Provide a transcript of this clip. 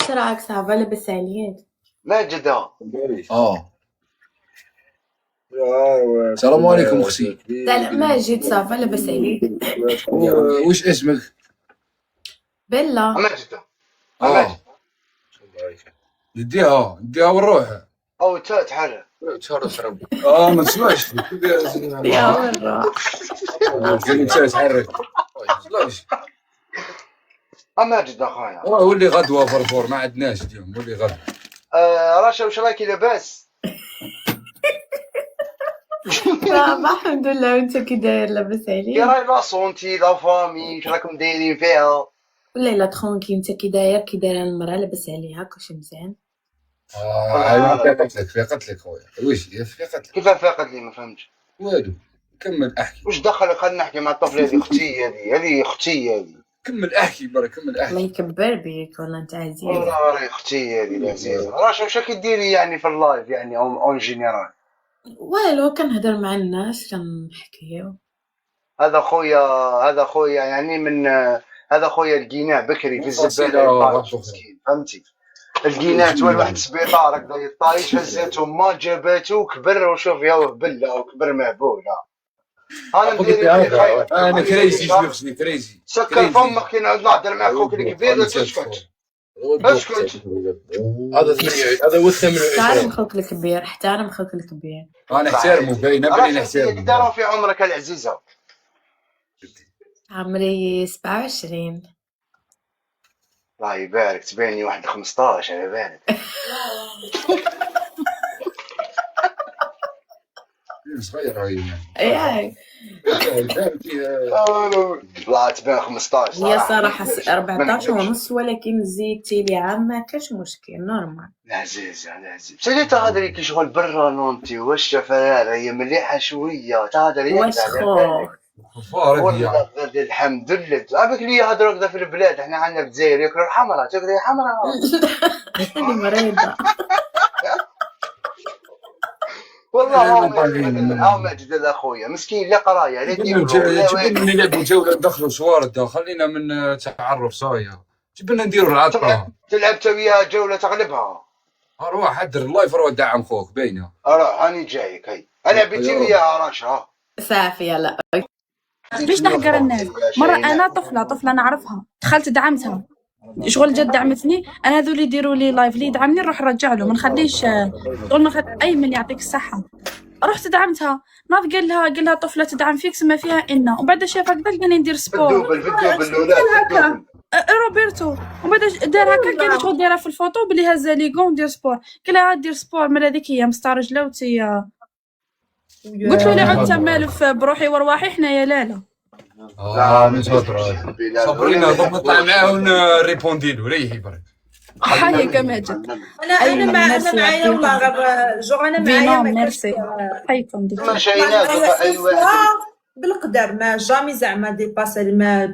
شو رايك صعبة لاباس عليك؟ ماجد السلام عليكم اختي. سلام ماجد، صافا لاباس عليك؟ وش اسمك؟ بيلا. ماجد نديها ونروح. او تحرك ما نسمعش يا مرة قال لي تحرك. ماجد اخويا ولي غدوه فرفور ما عندناش اليوم، ولي غدوه. رشا وش رايك لاباس؟ صافا الحمد لله. وانت كي داير؟ لاباس كي عليك؟ راهي لا سونتي لا فامي واش راكم دايرين فيها؟ والليلة تخونكي. انت كي داير؟ كي دايره المرأة لاباس عليها؟ كلشي مزيان؟ فيقت لك خويا. واش هي فيقت لك؟ كيف فاقد لي ما فهمتش والو، كمل احكي. واش دخلك؟ خلينا نحكي مع الطفل. هذه اختي، هذه اختي هذه. كمل احكي برك، كمل احكي. الله يكبر بيك والله انت عزيز. والله راهي اختي هذه العزيزه. رشا واش راكي ديري يعني في اللايف يعني اون جينيرال؟ والو كنهضر مع الناس كنحكيو. هذا خويا يعني من هذا خويا لقيناه بكري في الزباله طايش مسكين، فهمتي؟ لقيناه توالي واحد السبيطار هكذا يطايش، هزاتو ما جاباتو كبر وشوف يا وهبله وكبر مهبوله. انا انا كريزي شوفني كريزي. سكر فمك كي نعود نهضر مع خوك الكبير. اسكت اسكت. هذا هو الثمن. احترم خوك الكبير، احترم خوك الكبير. انا نحترمه، باينه بلي نحترمه. داروا في عمرك العزيزه؟ عمري 27. الله يبارك، تبيني واحد 15 على بالك. صغير هاي ياك لا تبان 15. هي صراحة 14 ونص، ولكن زيدتي لي عام ما كاش مشكل، نورمال. العزيز سالي تهضري كي شغل برا نونتي واش شفاها هي مليحة شوية تهضري واش خوك والله الحمد لله. عباك لي يهضروا هكذا في البلاد، احنا عندنا في الجزائر ياكلوا الحمراء، تاكلي حمراء. انا مريضة والله ماجد هذا خويا مسكين لا قرايه لا جيب لنا نلعبوا جوله ندخلوا شوارد، خلينا من تعرف صايا. جيب لنا نديروا العطله. تلعب وياها جوله تغلبها. اروح حضر اللايف، روح دعم خوك باينه. اروح هاني جايك. هاي انا بيتي وياها رشا صافي. يلا ليش نحقر الناس؟ مرة أنا طفلة نعرفها، دخلت دعمتها شغل جد دعمتني. أنا هذول يديروا لي لايف لي يدعمني نروح نرجع له، ما نخليش شغل ما نخلي أي من يعطيك الصحة. رحت دعمتها، ناض قال لها طفلة تدعم فيك سما فيها إنا، وبعد شاف هكذا لقاني ندير سبور. بالدوبل روبرتو، وبعد دار هكا قال لي شغل دايره في الفوطو بلي هزه لي كون ندير سبور. قال لها دير سبور مال هذيك هي مسترجله وتي. قلت له لا عدت مالف بروحي ورواحي حنايا لا مش هضره. صبرينا نطلع معاه ونريبوندي له. ريحي برك. حياك ماجد. انا معايا والله غير جو. انا معايا ميرسي. حيكم ديك ما شيناك اي واحد بالقدر ما جامي زعما ديباسا ما